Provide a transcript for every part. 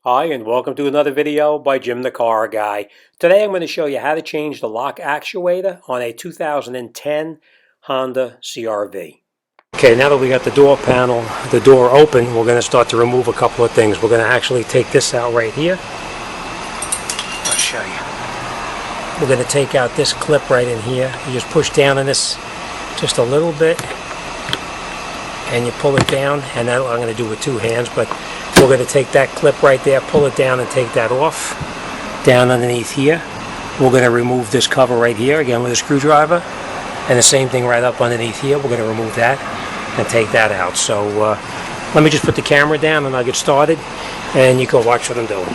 Hi, and welcome to another video by Jim the Car Guy. Today I'm going to show you how to change the lock actuator on a 2010 Honda CRV. Okay, now that we got the door panel, the door open, we're going to start to remove a couple of things. We're going to actually take this out right here. I'll show you. We're going to take out this clip right in here. You just push down on this just a little bit, and you pull it down, and that's what I'm going to do with two hands, but we're going to take that clip right there, pull it down and take that off. Down underneath here, we're going to remove this cover right here, again with a screwdriver. And the same thing right up underneath here, we're going to remove that and take that out. So let me just put the camera down and I'll get started, and you can watch what I'm doing.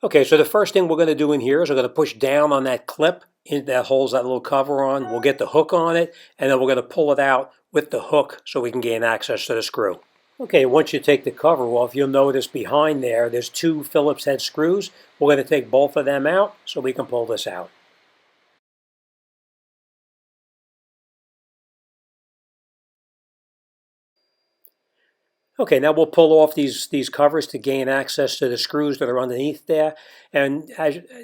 Okay, so the first thing we're going to do in here is we're going to push down on that clip that holds that little cover on. We'll get the hook on it, and then we're going to pull it out with the hook so we can gain access to the screw. Okay, once you take the cover off, you'll notice behind there's two Phillips head screws. We're going to take both of them out so we can pull this out. Okay, now we'll pull off these covers to gain access to the screws that are underneath there. And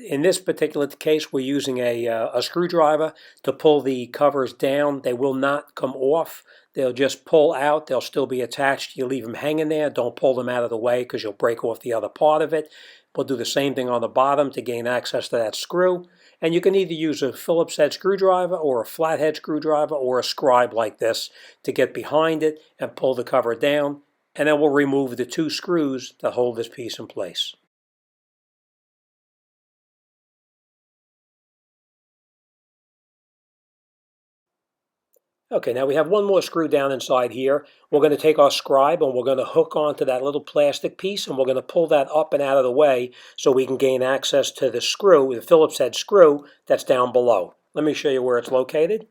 in this particular case, we're using a screwdriver to pull the covers down. They will not come off. They'll just pull out. They'll still be attached. You leave them hanging there. Don't pull them out of the way because you'll break off the other part of it. We'll do the same thing on the bottom to gain access to that screw. And you can either use a Phillips head screwdriver or a flathead screwdriver or a scribe like this to get behind it and pull the cover down. And then we'll remove the two screws that hold this piece in place. Okay, now we have one more screw down inside here. We're going to take our scribe and we're going to hook onto that little plastic piece, and we're going to pull that up and out of the way so we can gain access to the screw, the Phillips head screw that's down below. Let me show you where it's located.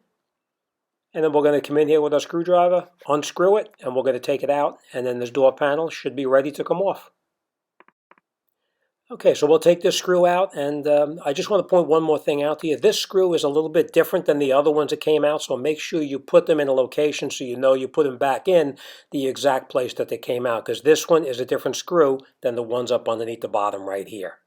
And then we're going to come in here with our screwdriver, unscrew it, and we're going to take it out, and then this door panel should be ready to come off. Okay, so we'll take this screw out, and I just want to point one more thing out to you. This screw is a little bit different than the other ones that came out, so make sure you put them in a location so you know you put them back in the exact place that they came out, because this one is a different screw than the ones up underneath the bottom right here.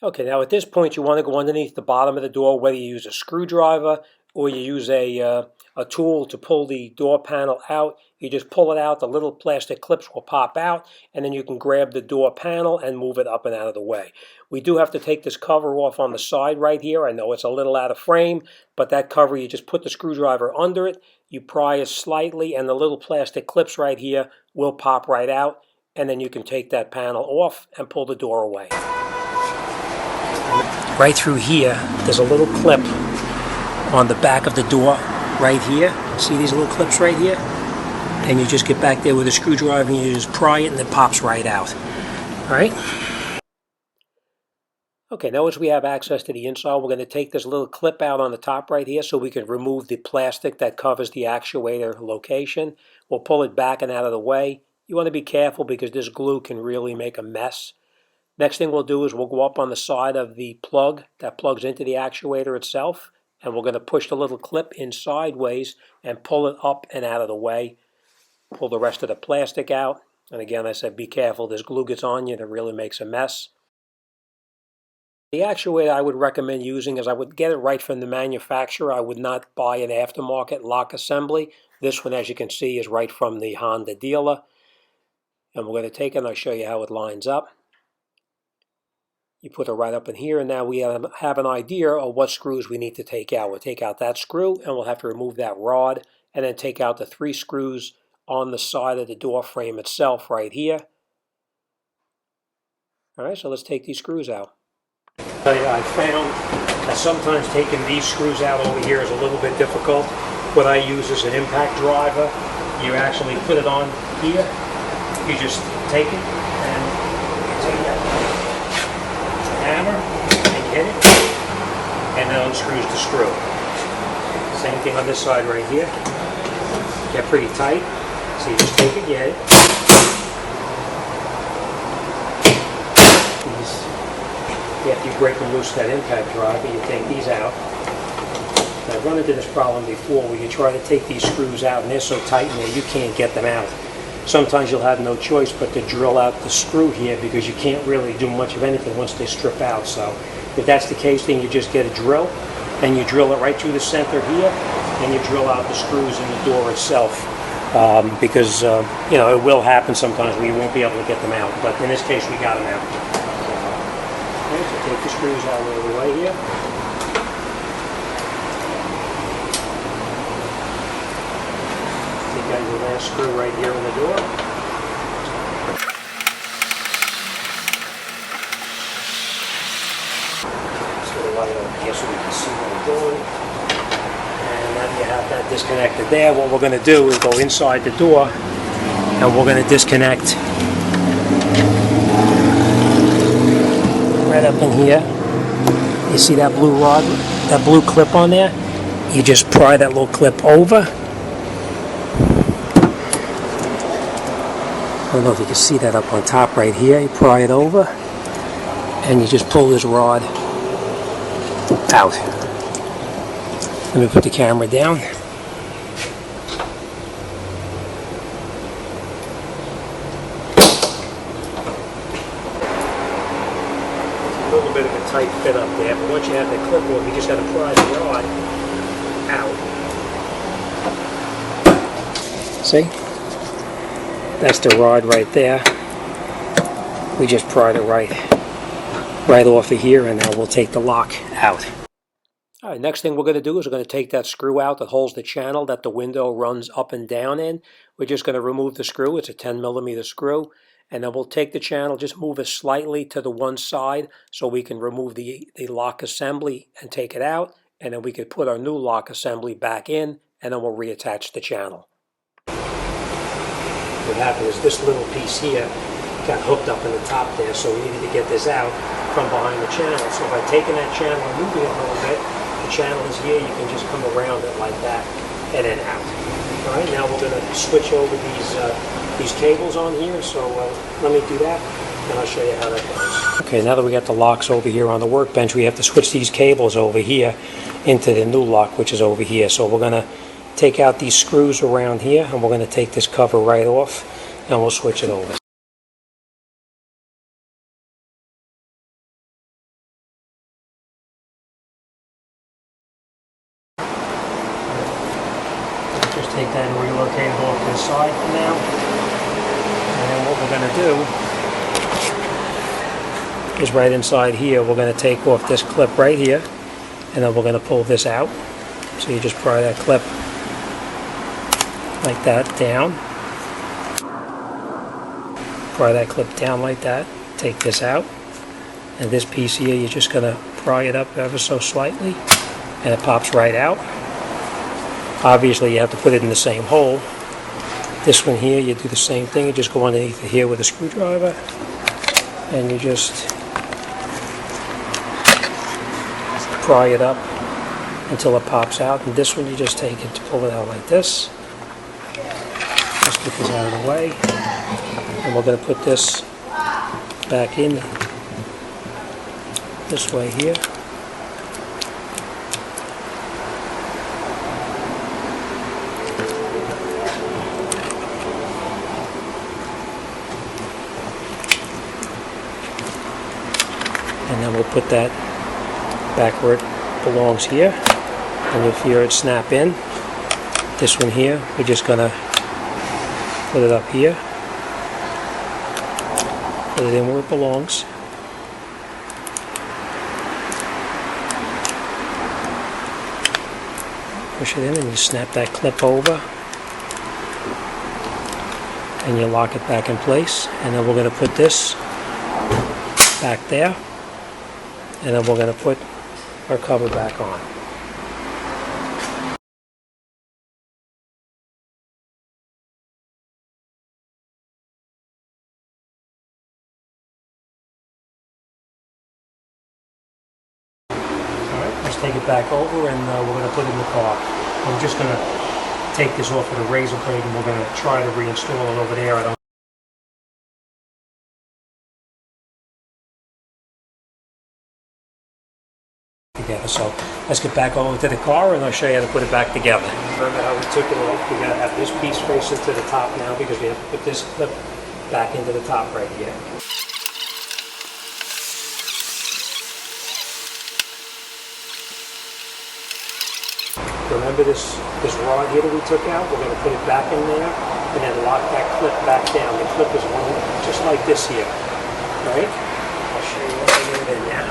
Okay, now at this point you want to go underneath the bottom of the door, whether you use a screwdriver or you use a tool to pull the door panel out. You just pull it out, the little plastic clips will pop out, and then you can grab the door panel and move it up and out of the way. We do have to take this cover off on the side right here. I know it's a little out of frame, but that cover, you just put the screwdriver under it, you pry it slightly, and the little plastic clips right here will pop right out, and then you can take that panel off and pull the door away. Right through here, there's a little clip on the back of the door right here. See these little clips right here? And you just get back there with a screwdriver and you just pry it and it pops right out. All right? Okay, now as we have access to the inside, we're going to take this little clip out on the top right here so we can remove the plastic that covers the actuator location. We'll pull it back and out of the way. You want to be careful because this glue can really make a mess. Next thing we'll do is we'll go up on the side of the plug that plugs into the actuator itself, and we're going to push the little clip in sideways and pull it up and out of the way. Pull the rest of the plastic out. And again, I said be careful. This glue gets on you and it really makes a mess. The actuator I would recommend using is I would get it right from the manufacturer. I would not buy an aftermarket lock assembly. This one, as you can see, is right from the Honda dealer. And we're going to take it and I'll show you how it lines up. You put it right up in here, and now we have an idea of what screws we need to take out. We'll take out that screw, and we'll have to remove that rod, and then take out the 3 screws on the side of the door frame itself right here. All right, so let's take these screws out. I found that sometimes taking these screws out over here is a little bit difficult. What I use is an impact driver. You actually put it on here. You just take it, and you take that hammer and hit it, and then unscrews the screw. Same thing on this side right here. Get pretty tight, so you just take it, you hit it. After you break them loose that impact driver, you take these out. I've run into this problem before where you try to take these screws out and they're so tight in there you can't get them out. sometimes you'll have no choice but to drill out the screw here because you can't really do much of anything once they strip out. So if that's the case, then you just get a drill and you drill it right through the center here, and you drill out the screws in the door itself. Because you know, it will happen sometimes where you won't be able to get them out, but in this case we got them out. Okay, so take the screws out of the way here. Take out your last screw right here in the door. So the light over here so we can see what we're doing. You have that disconnected there. What we're going to do is go inside the door and we're going to disconnect right up in here. You see that blue rod, that blue clip on there? You just pry that little clip over. I don't know if you can see that up on top right here. You pry it over and you just pull this rod out. Let me put the camera down. A little bit of a tight fit up there, but once you have the clip on, you just got to pry the rod out. See? That's the rod right there. We just pried it right off of here, and now we'll take the lock out. All right, next thing we're going to do is we're going to take that screw out that holds the channel that the window runs up and down in. We're just going to remove the screw. It's a 10mm screw. And then we'll take the channel, just move it slightly to the one side so we can remove the lock assembly and take it out. And then we could put our new lock assembly back in, and then we'll reattach the channel. What happened is this little piece here got hooked up in the top there, so we needed to get this out from behind the channel. So by taking that channel and moving it a little bit, the channel is here, you can just come around it like that and then out. All right, now we're going to switch over these cables on here, so let me do that and I'll show you how that goes. Okay, now that we got the locks over here on the workbench, we have to switch these cables over here into the new lock, which is over here. So we're going to take out these screws around here and we're going to take this cover right off and we'll switch it over. Take that and relocate it off to the side for now. And then what we're going to do is right inside here, we're going to take off this clip right here, and then we're going to pull this out. So you just pry that clip like that down. Pry that clip down like that. Take this out. And this piece here, you're just going to pry it up ever so slightly, and it pops right out. Obviously, you have to put it in the same hole. This one here, you do the same thing. You just go underneath it here with a screwdriver, and you just pry it up until it pops out. And this one, you just take it to pull it out like this. Just get this out of the way. And we're going to put this back in this way here. And then we'll put that back where it belongs here. And you'll hear it snap in. This one here, we're just going to put it up here. Put it in where it belongs. Push it in and you snap that clip over. And you lock it back in place. And then we're going to put this back there. And then we're going to put our cover back on. Alright, let's take it back over and we're going to put it in the car. I'm just going to take this off with a razor blade and we're going to try to reinstall it over there. I don't together. together. So let's get back over to the car and I'll show you how to put it back together. Remember how we took it off? We gotta have this piece facing to the top now because we have to put this clip back into the top right here. Remember this rod here that we took out? We're going to put it back in there and then lock that clip back down. The clip is going just like this here, right? I'll show you what I get it in now.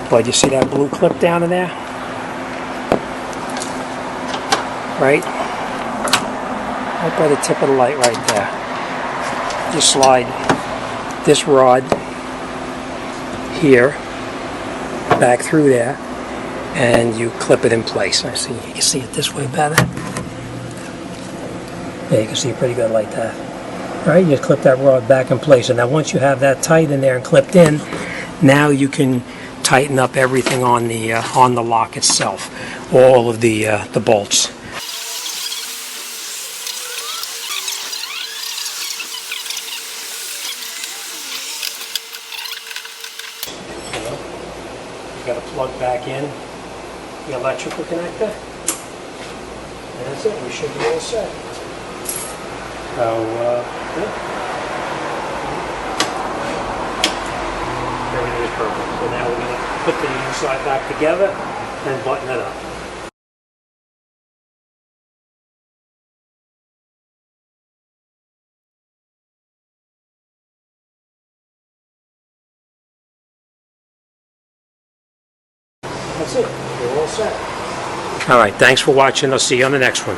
Boy, do you see that blue clip down in there? Right? Right by the tip of the light right there. You slide this rod here back through there and you clip it in place. I see you can see it this way better. Yeah, you can see it pretty good like that. All right, you just clip that rod back in place, and now once you have that tight in there and clipped in, now you can tighten up everything on the lock itself, all of the bolts. You got to plug back in the electrical connector. And that's it. We should be all set. So, yeah. Everything is perfect. So now we're going to put the inside back together and button it up. That's it. You're all set. All right. Thanks for watching. I'll see you on the next one.